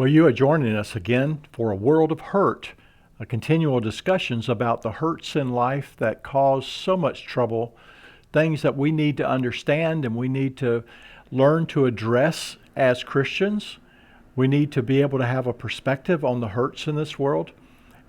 Well, you are joining us again for A World of Hurt, a continual discussions about the hurts in life that cause so much trouble, things that we need to understand and we need to learn to address as Christians. We need to be able to have a perspective on the hurts in this world.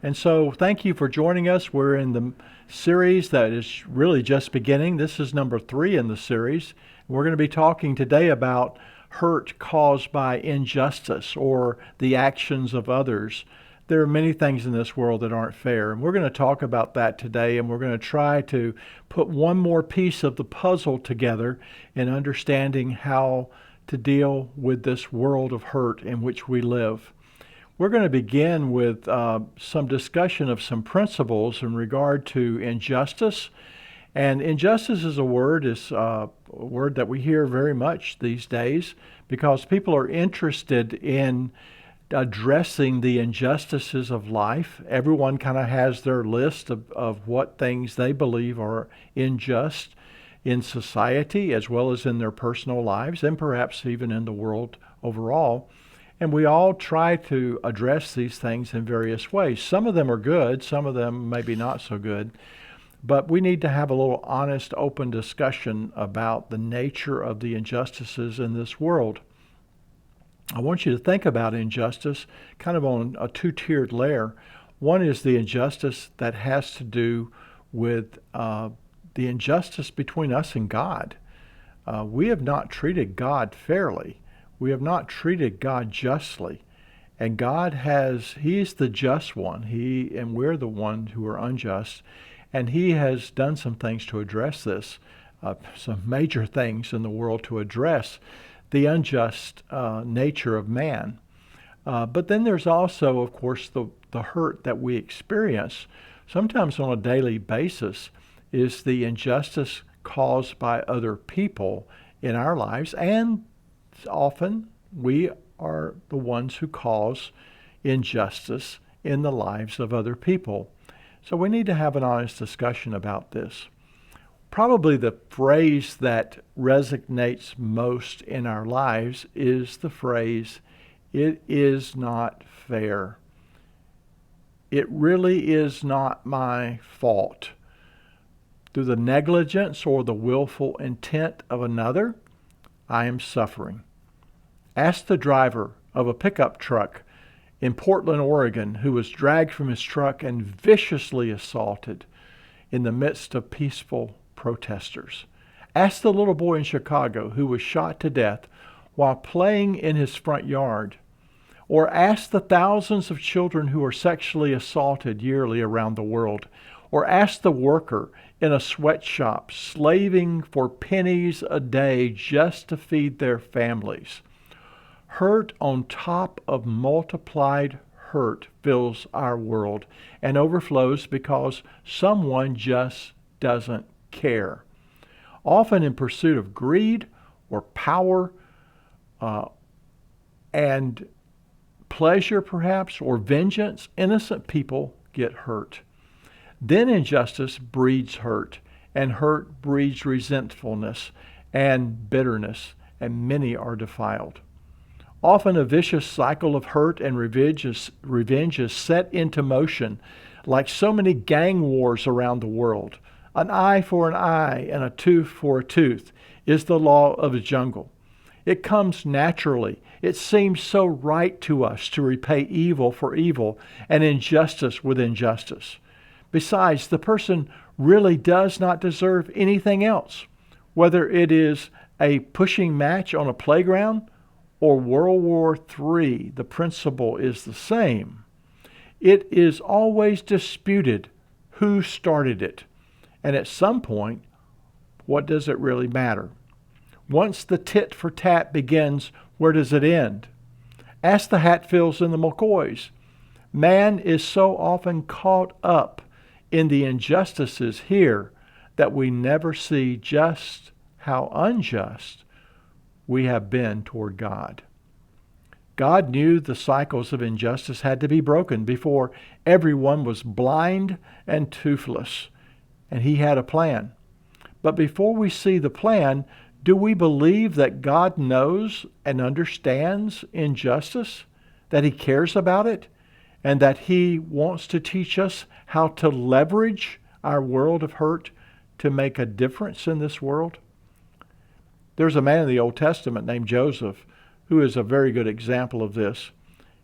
And so thank you for joining us. We're in the series that is really just beginning. This is number 3 in the series. We're going to be talking today about hurt caused by injustice or the actions of others. There are many things in this world that aren't fair, and we're going to talk about that today, and we're going to try to put one more piece of the puzzle together in understanding how to deal with this world of hurt in which we live. We're going to begin with some discussion of some principles in regard to injustice. And injustice is a word that we hear very much these days because people are interested in addressing the injustices of life. Everyone kind of has their list of what things they believe are unjust in society as well as in their personal lives and perhaps even in the world overall. And we all try to address these things in various ways. Some of them are good, some of them maybe not so good. But we need to have a little honest, open discussion about the nature of the injustices in this world. I want you to think about injustice kind of on a two-tiered layer. One is the injustice that has to do with the injustice between us and God. We have not treated God fairly. We have not treated God justly. And He is the just one. And we're the ones who are unjust. And He has done some things to address this, some major things in the world to address the unjust nature of man. But then there's also, of course, the hurt that we experience, sometimes on a daily basis, is the injustice caused by other people in our lives. And often we are the ones who cause injustice in the lives of other people. So we need to have an honest discussion about this. Probably the phrase that resonates most in our lives is the phrase, "It is not fair." It really is not my fault. Through the negligence or the willful intent of another, I am suffering. Ask the driver of a pickup truck in Portland, Oregon, who was dragged from his truck and viciously assaulted in the midst of peaceful protesters. Ask the little boy in Chicago who was shot to death while playing in his front yard. Or ask the thousands of children who are sexually assaulted yearly around the world. Or ask the worker in a sweatshop slaving for pennies a day just to feed their families. Hurt on top of multiplied hurt fills our world and overflows because someone just doesn't care. Often in pursuit of greed or power and pleasure perhaps, or vengeance, innocent people get hurt. Then injustice breeds hurt, and hurt breeds resentfulness and bitterness, and many are defiled. Often a vicious cycle of hurt and revenge is set into motion, like so many gang wars around the world. An eye for an eye and a tooth for a tooth is the law of the jungle. It comes naturally. It seems so right to us to repay evil for evil and injustice with injustice. Besides, the person really does not deserve anything else, whether it is a pushing match on a playground or World War III, the principle is the same. It is always disputed who started it. And at some point, what does it really matter? Once the tit for tat begins, where does it end? Ask the Hatfields and the McCoys. Man is so often caught up in the injustices here that we never see just how unjust we have been toward God. God knew the cycles of injustice had to be broken before everyone was blind and toothless, and He had a plan. But before we see the plan, do we believe that God knows and understands injustice? that He cares about it, and that He wants to teach us how to leverage our world of hurt to make a difference in this world? There's a man in the Old Testament named Joseph who is a very good example of this.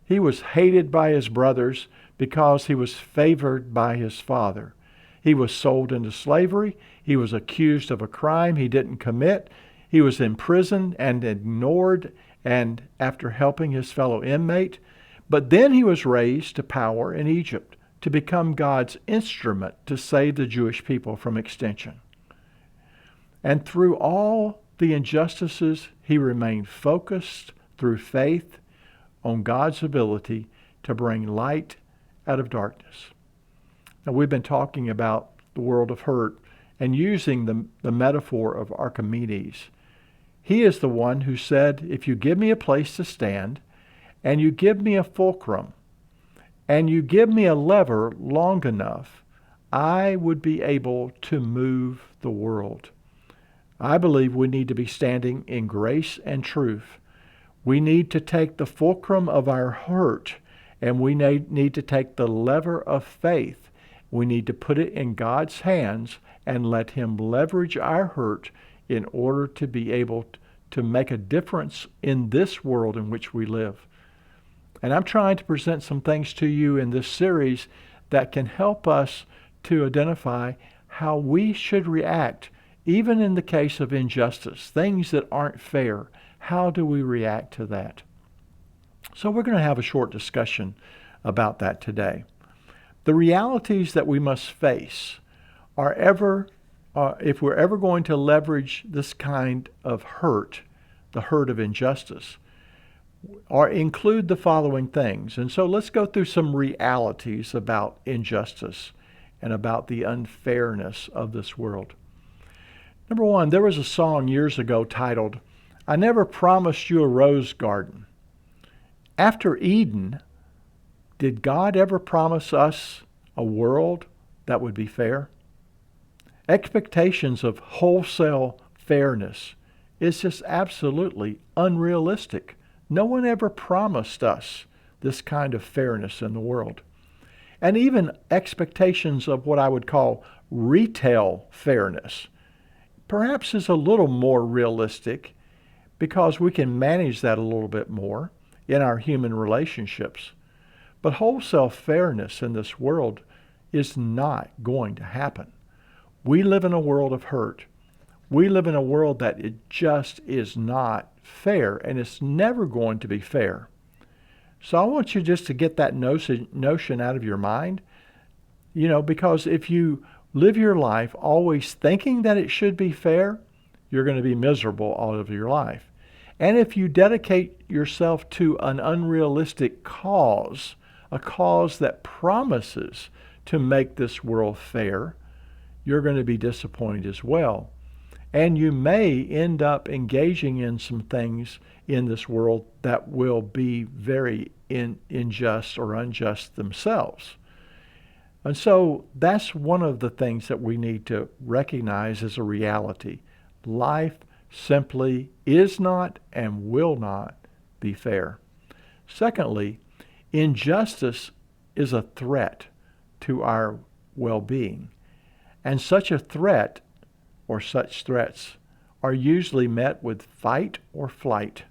He was hated by his brothers because he was favored by his father. He was sold into slavery. He was accused of a crime he didn't commit. He was imprisoned and ignored, and after helping his fellow inmate. But then he was raised to power in Egypt to become God's instrument to save the Jewish people from extinction. And through all the injustices, he remained focused through faith on God's ability to bring light out of darkness. Now, we've been talking about the world of hurt and using the metaphor of Archimedes. He is the one who said, if you give me a place to stand, and you give me a fulcrum, and you give me a lever long enough, I would be able to move the world. I believe we need to be standing in grace and truth. We need to take the fulcrum of our hurt, and we need to take the lever of faith. We need to put it in God's hands and let Him leverage our hurt in order to be able to make a difference in this world in which we live. And I'm trying to present some things to you in this series that can help us to identify how we should react, even in the case of injustice, things that aren't fair. How do we react to that? So we're going to have a short discussion about that today. The realities that we must face are if we're ever going to leverage this kind of hurt, the hurt of injustice, or include the following things. And so let's go through some realities about injustice and about the unfairness of this world. Number one, there was a song years ago titled, "I Never Promised You a Rose Garden." After Eden, did God ever promise us a world that would be fair? Expectations of wholesale fairness is just absolutely unrealistic. No one ever promised us this kind of fairness in the world. And even expectations of what I would call retail fairness perhaps is a little more realistic because we can manage that a little bit more in our human relationships. But wholesale fairness in this world is not going to happen. We live in a world of hurt. We live in a world that it just is not fair, and it's never going to be fair. So I want you just to get that notion out of your mind, because if you live your life always thinking that it should be fair, you're going to be miserable all of your life. And if you dedicate yourself to an unrealistic cause, a cause that promises to make this world fair, you're going to be disappointed as well. And you may end up engaging in some things in this world that will be very unjust or unjust themselves. And so that's one of the things that we need to recognize as a reality. Life simply is not and will not be fair. Secondly, injustice is a threat to our well-being. And such a threat or such threats are usually met with fight or flight.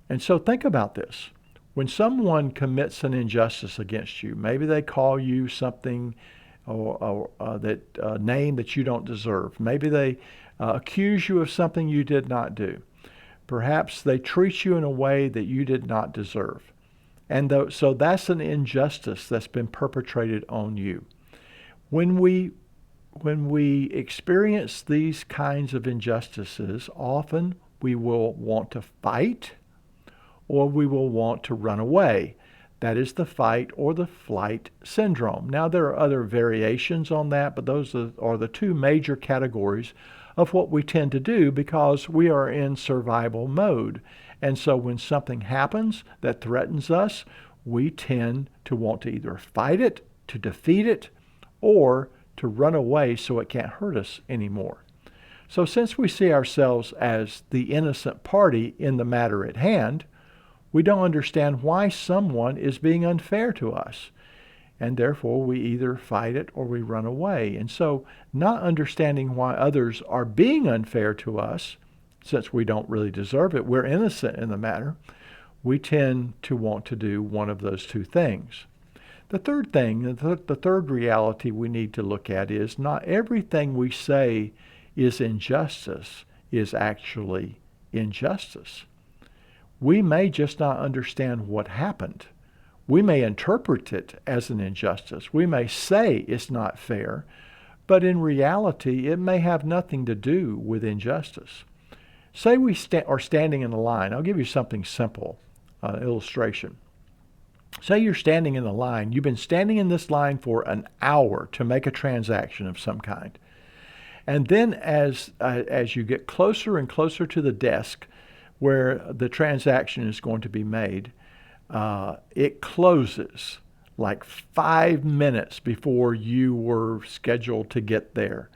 And so think about this. When someone commits an injustice against you, maybe they call you something or a name that you don't deserve. Maybe they accuse you of something you did not do. Perhaps they treat you in a way that you did not deserve. And so that's an injustice that's been perpetrated on you. When we experience these kinds of injustices, often we will want to fight or we will want to run away. That is the fight or the flight syndrome. Now, there are other variations on that, but those are the two major categories of what we tend to do because we are in survival mode. And so when something happens that threatens us, we tend to want to either fight it, to defeat it, or to run away so it can't hurt us anymore. So since we see ourselves as the innocent party in the matter at hand, We don't understand why someone is being unfair to us. And therefore, we either fight it or we run away. And so, not understanding why others are being unfair to us, since we don't really deserve it, we're innocent in the matter, we tend to want to do one of those two things. The third thing, the third reality we need to look at is not everything we say is injustice is actually injustice. We may just not understand what happened. We may interpret it as an injustice. We may say it's not fair, but in reality, it may have nothing to do with injustice. Say we are standing in a line. I'll give you something simple, illustration. Say you're standing in the line. You've been standing in this line for an hour to make a transaction of some kind. And then as you get closer and closer to the desk where the transaction is going to be made, it closes like 5 minutes before you were scheduled to get there.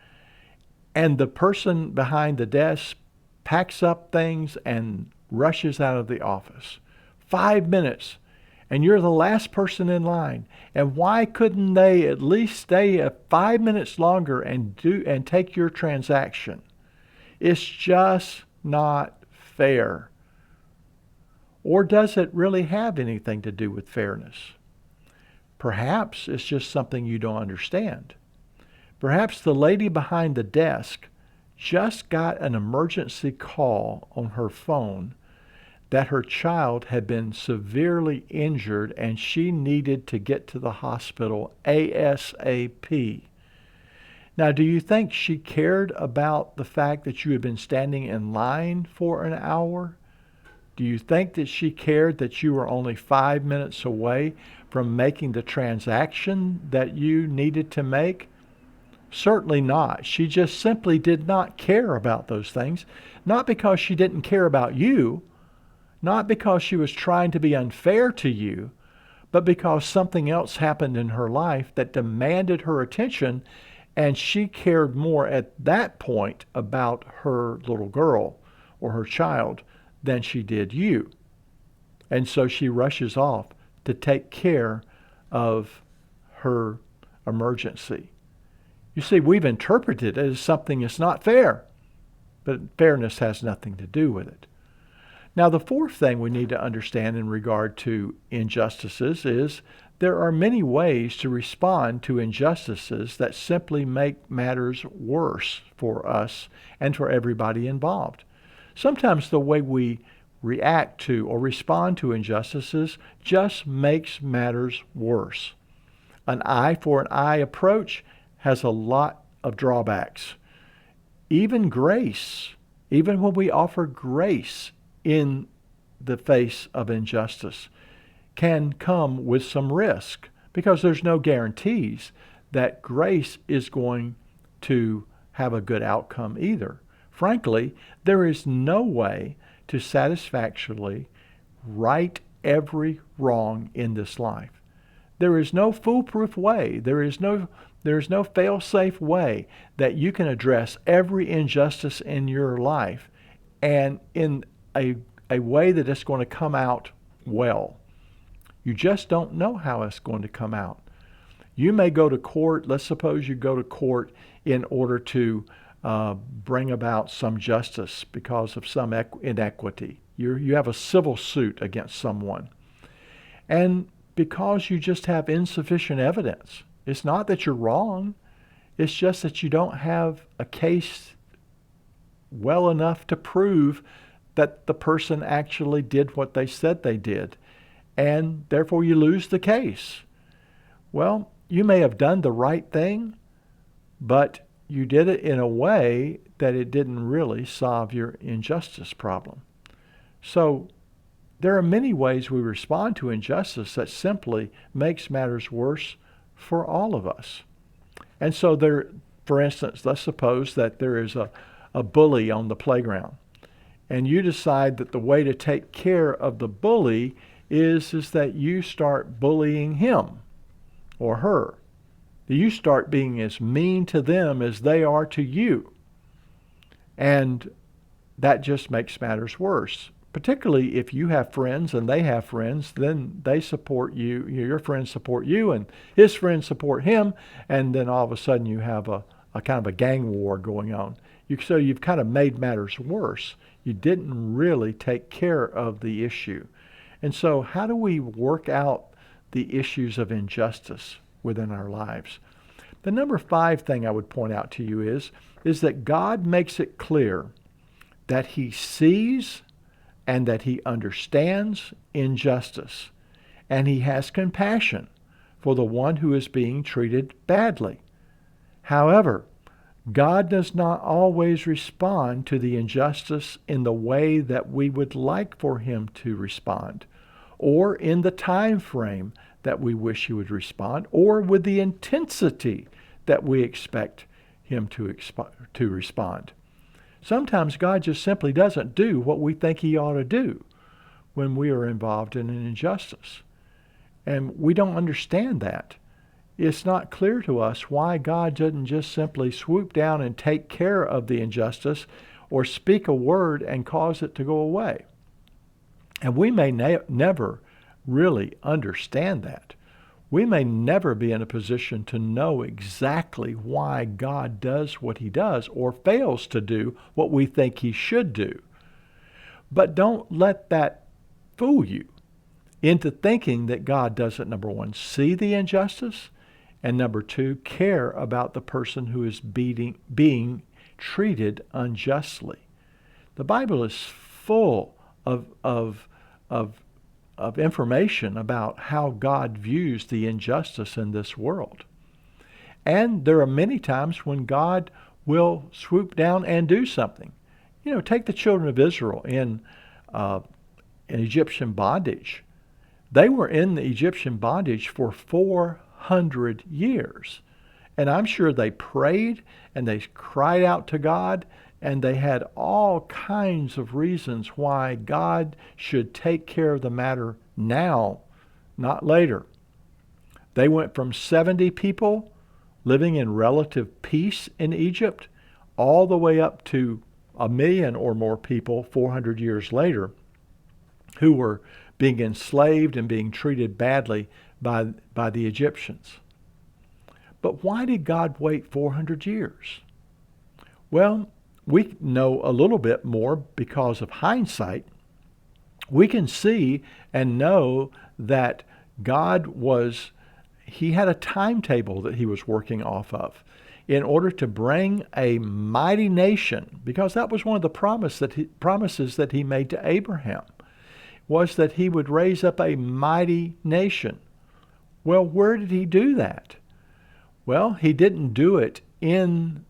And the person behind the desk packs up things and rushes out of the office. 5 minutes. And you're the last person in line. And why couldn't they at least stay 5 minutes longer and take your transaction? It's just not fair. Or does it really have anything to do with fairness? Perhaps it's just something you don't understand. Perhaps the lady behind the desk just got an emergency call on her phone that her child had been severely injured and she needed to get to the hospital ASAP. Now, do you think she cared about the fact that you had been standing in line for an hour? Do you think that she cared that you were only 5 minutes away from making the transaction that you needed to make? Certainly not. She just simply did not care about those things, not because she didn't care about you, not because she was trying to be unfair to you, but because something else happened in her life that demanded her attention, and she cared more at that point about her little girl or her child than she did you. And so she rushes off to take care of her emergency. You see, we've interpreted it as something that's not fair, but fairness has nothing to do with it. Now, the fourth thing we need to understand in regard to injustices is there are many ways to respond to injustices that simply make matters worse for us and for everybody involved. Sometimes the way we react to or respond to injustices just makes matters worse. An eye for an eye approach has a lot of drawbacks. Even grace, even when we offer grace in the face of injustice, can come with some risk because there's no guarantees that grace is going to have a good outcome either. Frankly, there is no way to satisfactorily right every wrong in this life. There is no foolproof way. There is no fail-safe way that you can address every injustice in your life and in a way that it's going to come out well. You just don't know how it's going to come out. You may go to court. Let's suppose you go to court in order to bring about some justice because of some inequity. You have a civil suit against someone. And because you just have insufficient evidence, it's not that you're wrong. It's just that you don't have a case well enough to prove that the person actually did what they said they did, and therefore you lose the case. Well, you may have done the right thing, but you did it in a way that it didn't really solve your injustice problem. So there are many ways we respond to injustice that simply makes matters worse for all of us. And so there, for instance, let's suppose that there is a bully on the playground, and you decide that the way to take care of the bully is that you start bullying him or her. You start being as mean to them as they are to you. And that just makes matters worse. particularly if you have friends and they have friends, then they support you, your friends support you, and his friends support him, and then all of a sudden you have a kind of a gang war going on. So you've kind of made matters worse. You didn't really take care of the issue. And so how do we work out the issues of injustice within our lives? The number 5 thing I would point out to you is that God makes it clear that he sees and that he understands injustice, and he has compassion for the one who is being treated badly. However, God does not always respond to the injustice in the way that we would like for him to respond, or in the time frame that we wish he would respond, or with the intensity that we expect him to respond. Sometimes God just simply doesn't do what we think he ought to do when we are involved in an injustice. And we don't understand that. It's not clear to us why God doesn't just simply swoop down and take care of the injustice or speak a word and cause it to go away. And we may never really understand that. We may never be in a position to know exactly why God does what he does or fails to do what we think he should do. But don't let that fool you into thinking that God doesn't, number 1, see the injustice, and number 2, care about the person who is being treated unjustly. The Bible is full of information about how God views the injustice in this world. And there are many times when God will swoop down and do something. Take the children of Israel in Egyptian bondage. They were in the Egyptian bondage for 400 years. And I'm sure they prayed and they cried out to God, and they had all kinds of reasons why God should take care of the matter now, not later. They went from 70 people living in relative peace in Egypt all the way up to 1 million or more people 400 years later who were being enslaved and being treated badly by the Egyptians. But why did God wait 400 years? Well, we know a little bit more because of hindsight. We can see and know that he had a timetable that he was working off of in order to bring a mighty nation, because that was one of the promises that he made to Abraham, was that he would raise up a mighty nation. Well, where did he do that? Well, he didn't do it in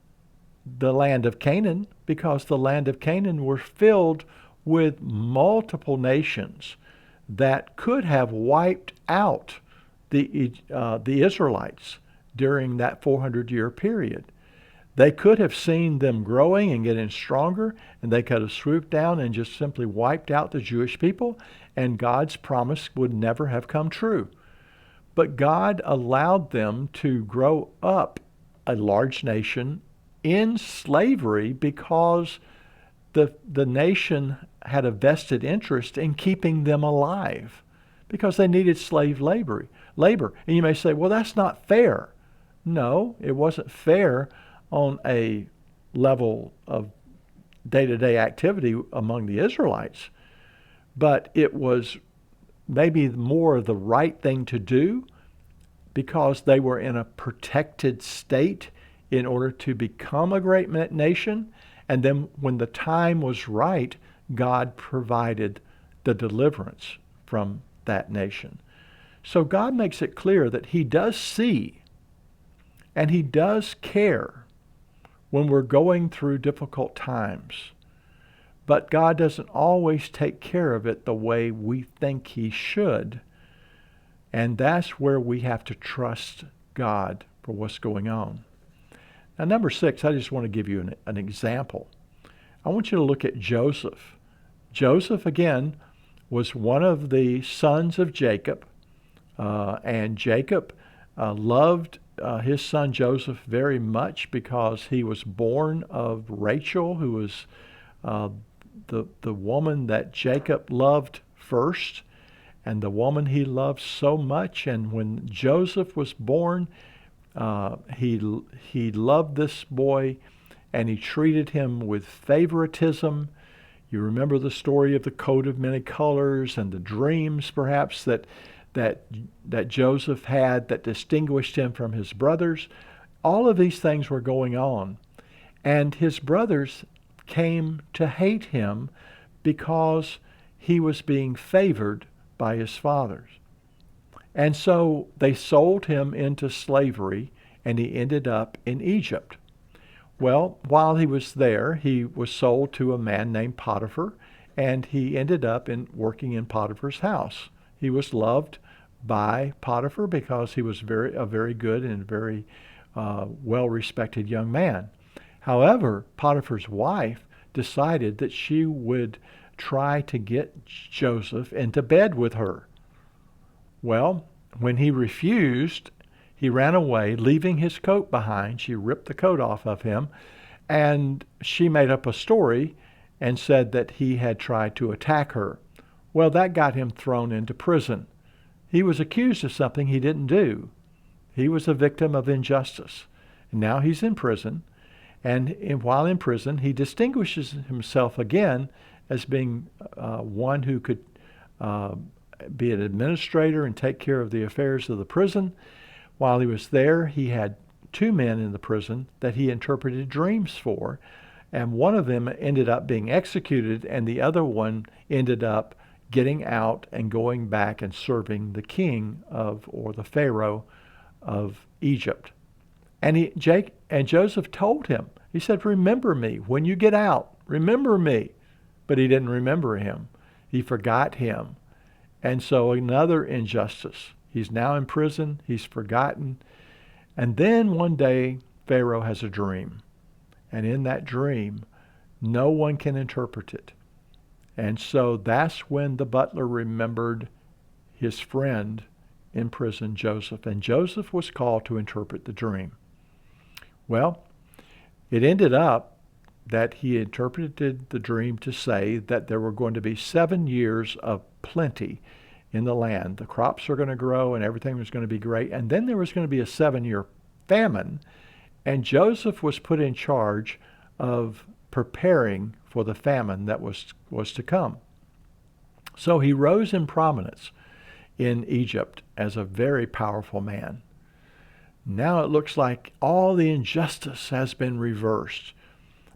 the land of Canaan, because the land of Canaan were filled with multiple nations that could have wiped out the Israelites during that 400-year period. They could have seen them growing and getting stronger, and they could have swooped down and just simply wiped out the Jewish people, and God's promise would never have come true. But God allowed them to grow up a large nation in slavery because the nation had a vested interest in keeping them alive because they needed slave labor. And you may say, well, that's not fair. No, it wasn't fair on a level of day-to-day activity among the Israelites, but it was maybe more the right thing to do because they were in a protected state in order to become a great nation. And then when the time was right, God provided the deliverance from that nation. So God makes it clear that he does see and he does care when we're going through difficult times. But God doesn't always take care of it the way we think he should. And that's where we have to trust God for what's going on. Now, number 6, I just want to give you an example. I want you to look at Joseph. Joseph, again, was one of the sons of Jacob. And Jacob loved his son Joseph very much because he was born of Rachel, who was the woman that Jacob loved first, and the woman he loved so much. And when Joseph was born, he loved this boy, and he treated him with favoritism. You remember the story of the coat of many colors and the dreams, perhaps, that Joseph had that distinguished him from his brothers. All of these things were going on. And his brothers came to hate him because he was being favored by his fathers. And so they sold him into slavery, and he ended up in Egypt. Well, while he was there, he was sold to a man named Potiphar, and he ended up working in Potiphar's house. He was loved by Potiphar because he was a very good and very well-respected young man. However, Potiphar's wife decided that she would try to get Joseph into bed with her. Well, when he refused, he ran away, leaving his coat behind. She ripped the coat off of him, and she made up a story and said that he had tried to attack her. Well, that got him thrown into prison. He was accused of something he didn't do. He was a victim of injustice. And now he's in prison. And while in prison, he distinguishes himself again as being one who could be an administrator and take care of the affairs of the prison. While he was there, he had two men in the prison that he interpreted dreams for. And one of them ended up being executed, and the other one ended up getting out and going back and serving the king or the Pharaoh of Egypt. And Joseph told him, he said, "Remember me when you get out. Remember me." But he didn't remember him. He forgot him. And so another injustice. He's now in prison. He's forgotten. And then one day, Pharaoh has a dream. And in that dream, no one can interpret it. And so that's when the butler remembered his friend in prison, Joseph. And Joseph was called to interpret the dream. Well, it ended up that he interpreted the dream to say that there were going to be 7 years of plenty in the land. The crops are going to grow and everything was going to be great. And then there was going to be a 7-year famine. And Joseph was put in charge of preparing for the famine that was to come. So he rose in prominence in Egypt as a very powerful man. Now it looks like all the injustice has been reversed.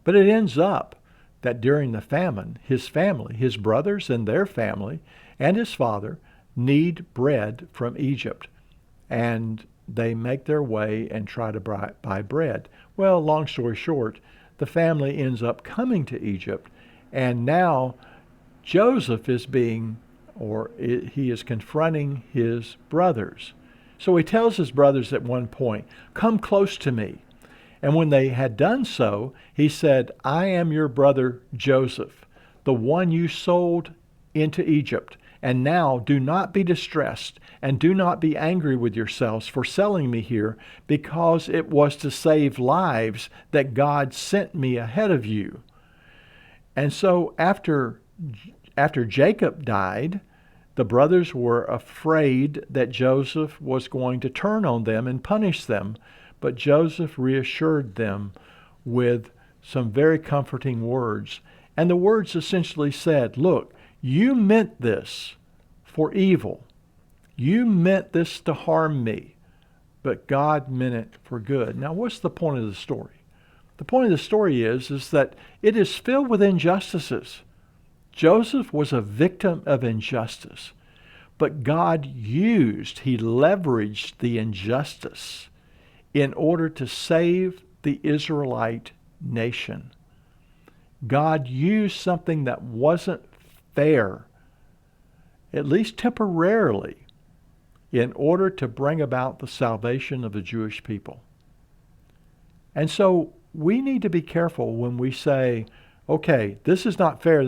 But it ends up that during the famine, his family, his brothers and their family, and his father need bread from Egypt. And they make their way and try to buy bread. Well, long story short, the family ends up coming to Egypt, and now Joseph is he is confronting his brothers. So he tells his brothers at one point, "Come close to me." And when they had done so, he said, "I am your brother Joseph, the one you sold into Egypt. And now do not be distressed, and do not be angry with yourselves for selling me here, because it was to save lives that God sent me ahead of you." And so after Jacob died, the brothers were afraid that Joseph was going to turn on them and punish them. But Joseph reassured them with some very comforting words. And the words essentially said, "Look, you meant this for evil. You meant this to harm me, but God meant it for good." Now, what's the point of the story? The point of the story is that it is filled with injustices. Joseph was a victim of injustice, but God he leveraged the injustice in order to save the Israelite nation. God used something that wasn't fair, at least temporarily, in order to bring about the salvation of the Jewish people. And so we need to be careful when we say, okay, this is not fair,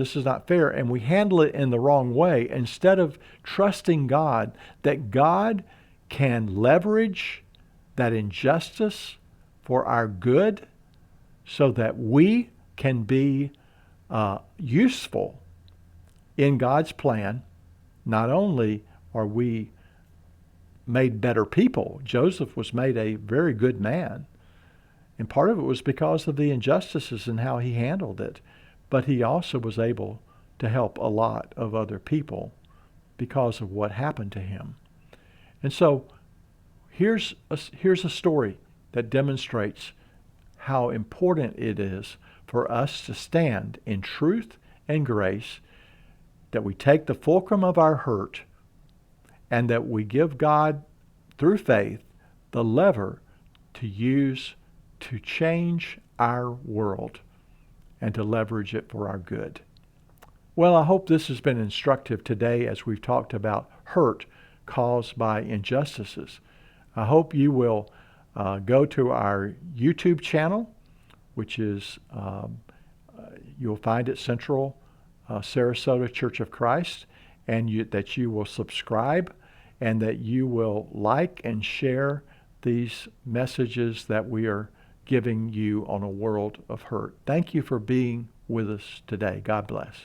and we handle it in the wrong way, instead of trusting God that God can leverage that injustice for our good so that we can be useful in God's plan. Not only are we made better people, Joseph was made a very good man. And part of it was because of the injustices and how he handled it. But he also was able to help a lot of other people because of what happened to him. And so here's a story that demonstrates how important it is for us to stand in truth and grace, that we take the fulcrum of our hurt, and that we give God, through faith, the lever to use to change our world and to leverage it for our good. Well, I hope this has been instructive today as we've talked about hurt caused by injustices. I hope you will go to our YouTube channel, which is, you'll find it Central Sarasota Church of Christ, and that you will subscribe and that you will like and share these messages that we are giving you on a world of hurt. Thank you for being with us today. God bless.